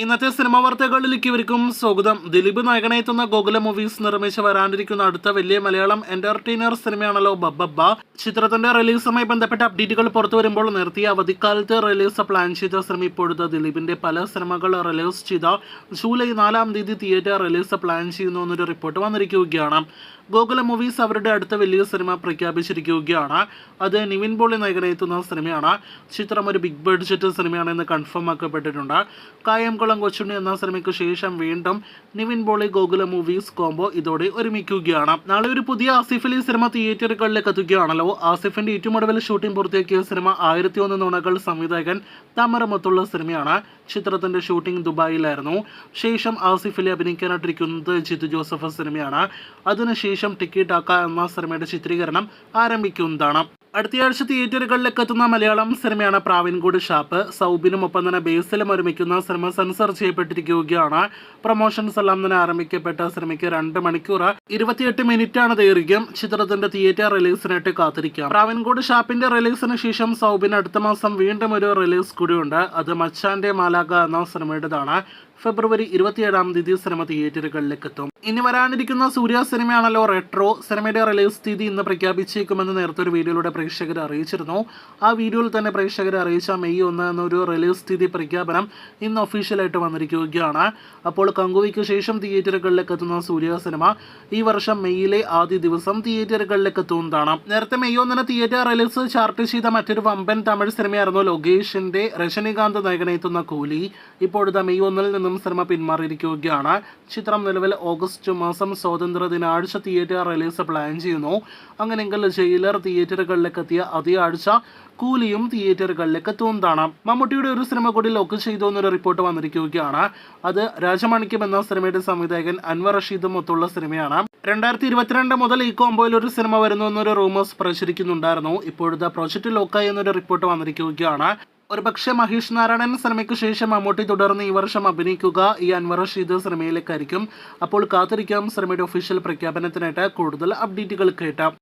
ഇന്നത്തെ സിനിമാ വാർത്തകളിലേക്ക് ഇവർക്കും സ്വാഗതം. ദിലീപ് നായകനെത്തുന്ന ഗോകുല മൂവീസ് നിർമ്മിച്ച് വരാനിരിക്കുന്ന അടുത്ത വലിയ മലയാളം എന്റർടൈനർ സിനിമയാണല്ലോ ബബ്ബബ്ബ. ചിത്രത്തിന്റെ റിലീസുമായി ബന്ധപ്പെട്ട അപ്ഡേറ്റുകൾ പുറത്തു വരുമ്പോൾ നിർത്തിയ അവധിക്കാലത്ത് റിലീസ് പ്ലാൻ ചെയ്ത സിനിമ ഇപ്പോഴത്തെ ദിലീപിന്റെ പല സിനിമകൾ റിലീസ് ചെയ്ത ജൂലൈ 4 തിയേറ്റർ റിലീസ് പ്ലാൻ ചെയ്യുന്നു എന്നൊരു റിപ്പോർട്ട് വന്നിരിക്കുകയാണ്. ഗോകുല മൂവീസ് അവരുടെ അടുത്ത വലിയ സിനിമ പ്രഖ്യാപിച്ചിരിക്കുകയാണ്. അത് നിവിൻ പോളി നായകനെത്തുന്ന സിനിമയാണ്. ചിത്രം ഒരു ബിഗ് ബഡ്ജറ്റ് സിനിമയാണെന്ന് കൺഫേം ആക്കപ്പെട്ടിട്ടുണ്ട്. കായംകുളം കൊച്ചുണ്ണി എന്ന സിനിമയ്ക്ക് ശേഷം വീണ്ടും നിവിൻ പോളി ഗോകുല മൂവീസ് കോംബോ ഇതോടെ ഒരുമിക്കുകയാണ്. നാളെ ഒരു പുതിയ ആസിഫ് അലി സിനിമ തിയേറ്ററുകളിലേക്ക് എത്തുകയാണല്ലോ. ആസിഫിന്റെ ഏറ്റവും ഒടുവിൽ ഷൂട്ടിംഗ് പൂർത്തിയാക്കിയ സിനിമ 1001 നുണകൾ സംവിധായകൻ തമറമൊത്തുള്ള സിനിമയാണ്. ചിത്രത്തിന്റെ ഷൂട്ടിംഗ് ദുബായിലായിരുന്നു. ശേഷം ആസിഫ് അലി അഭിനയിക്കാനായിട്ടിരിക്കുന്നത് ജിത്തു ജോസഫ് സിനിമയാണ്. അതിനുശേഷം ടിക്കി ടാക്ക എന്ന സിനിമയുടെ ചിത്രീകരണം ആരംഭിക്കുന്നതാണ്. അടുത്തയാഴ്ച തിയേറ്ററുകളിലേക്ക് എത്തുന്ന മലയാളം സിനിമയാണ് പ്രാവിൻകൂട് ഷാപ്പ്. സൗബിനും ഒപ്പം തന്നെ ബേസിലും ഒരുമിക്കുന്ന സിനിമ സെൻസർ ചെയ്യപ്പെട്ടിരിക്കുകയാണ്. പ്രൊമോഷൻസ് എല്ലാം തന്നെ ആരംഭിക്കപ്പെട്ട സിനിമയ്ക്ക് 2 മണിക്കൂർ 28 മിനിറ്റാണ് ദൈർഘ്യം. ചിത്രത്തിന്റെ തിയേറ്റർ റിലീസിനായിട്ട് കാത്തിരിക്കാം. പ്രാവിൻകൂട് ഷാപ്പിന്റെ റിലീസിന് ശേഷം സൗബിന് അടുത്ത മാസം വീണ്ടും ഒരു റിലീസ് കൂടിയുണ്ട്. അത് മച്ചാന്റെ മാലാക എന്ന സിനിമയുടേതാണ്. ഫെബ്രുവരി 27 സിനിമ തിയേറ്ററുകളിലേക്ക് എത്തും. ഇനി വരാനിരിക്കുന്ന സൂര്യ സിനിമയാണല്ലോ റെട്രോ. സിനിമയുടെ റിലീസ് തീയതി ഇന്ന് പ്രഖ്യാപിച്ചേക്കുമെന്ന് നേരത്തെ ഒരു വീഡിയോയിലൂടെ പ്രേക്ഷകരെ അറിയിച്ചിരുന്നു. ആ വീഡിയോയിൽ തന്നെ പ്രേക്ഷകരെ അറിയിച്ച മെയ് 1 എന്നൊരു റിലീസ് തീയതി പ്രഖ്യാപനം ഇന്ന് ഒഫീഷ്യലായിട്ട് വന്നിരിക്കുകയാണ്. അപ്പോൾ കങ്കുവിക്ക് ശേഷം തിയേറ്ററുകളിലേക്ക് എത്തുന്ന സൂര്യ സിനിമ ഈ വർഷം മെയ്യിലെ ആദ്യ ദിവസം തിയേറ്ററുകളിലേക്ക് എത്തുന്നതാണ്. നേരത്തെ മെയ് 1 തിയേറ്റർ റിലീസ് ചാർട്ട് ചെയ്ത മറ്റൊരു വമ്പൻ തമിഴ് സിനിമയായിരുന്നു ലോകേഷിന്റെ രജനികാന്ത് നായകനെത്തുന്ന കൂലി. ഇപ്പോഴത്തെ മെയ് 1 നിന്നും സിനിമ പിന്മാറിയിരിക്കുകയാണ്. ചിത്രം നിലവിൽ ഓഗസ്റ്റ് മാസം സ്വാതന്ത്ര്യ ദിനാഴ്ച തിയേറ്റർ റിലീസ് പ്ലാൻ ചെയ്യുന്നു. അങ്ങനെയെങ്കിൽ ജയിലർ തിയേറ്ററുകളിലേക്ക് എത്തിയ അതേ ആഴ്ച കൂലിയും തിയേറ്ററുകളിലേക്ക് എത്തുന്നതാണ്. മമ്മൂട്ടിയുടെ ഒരു സിനിമ കൂടി ലോക്ക് ചെയ്തു എന്നൊരു റിപ്പോർട്ട് വന്നിരിക്കുകയാണ്. അത് രാജമാണിക്യം എന്ന സിനിമയുടെ സംവിധായകൻ അൻവർ റഷീദും ഒത്തുള്ള സിനിമയാണ്. 2022 മുതൽ ഈ കോംബോയിൽ ഒരു സിനിമ വരുന്നു എന്നൊരു റൂമേഴ്സ് പ്രചരിക്കുന്നുണ്ടായിരുന്നു. ഇപ്പോഴത്തെ പ്രൊജക്ട് ലോക്കായി എന്നൊരു റിപ്പോർട്ട് വന്നിരിക്കുകയാണ്. ഒരുപക്ഷെ മഹേഷ് നാരായണൻ സിനിമയ്ക്ക് ശേഷം മമ്മൂട്ടി തുടർന്ന് ഈ വർഷം അഭിനയിക്കുക ഈ അൻവർ റഷീദ് സിനിമയിലേക്കായിരിക്കും. അപ്പോൾ കാത്തിരിക്കാം സിനിമയുടെ ഒഫീഷ്യൽ പ്രഖ്യാപനത്തിനായിട്ട് കൂടുതൽ അപ്ഡേറ്റുകൾ കേട്ടാം.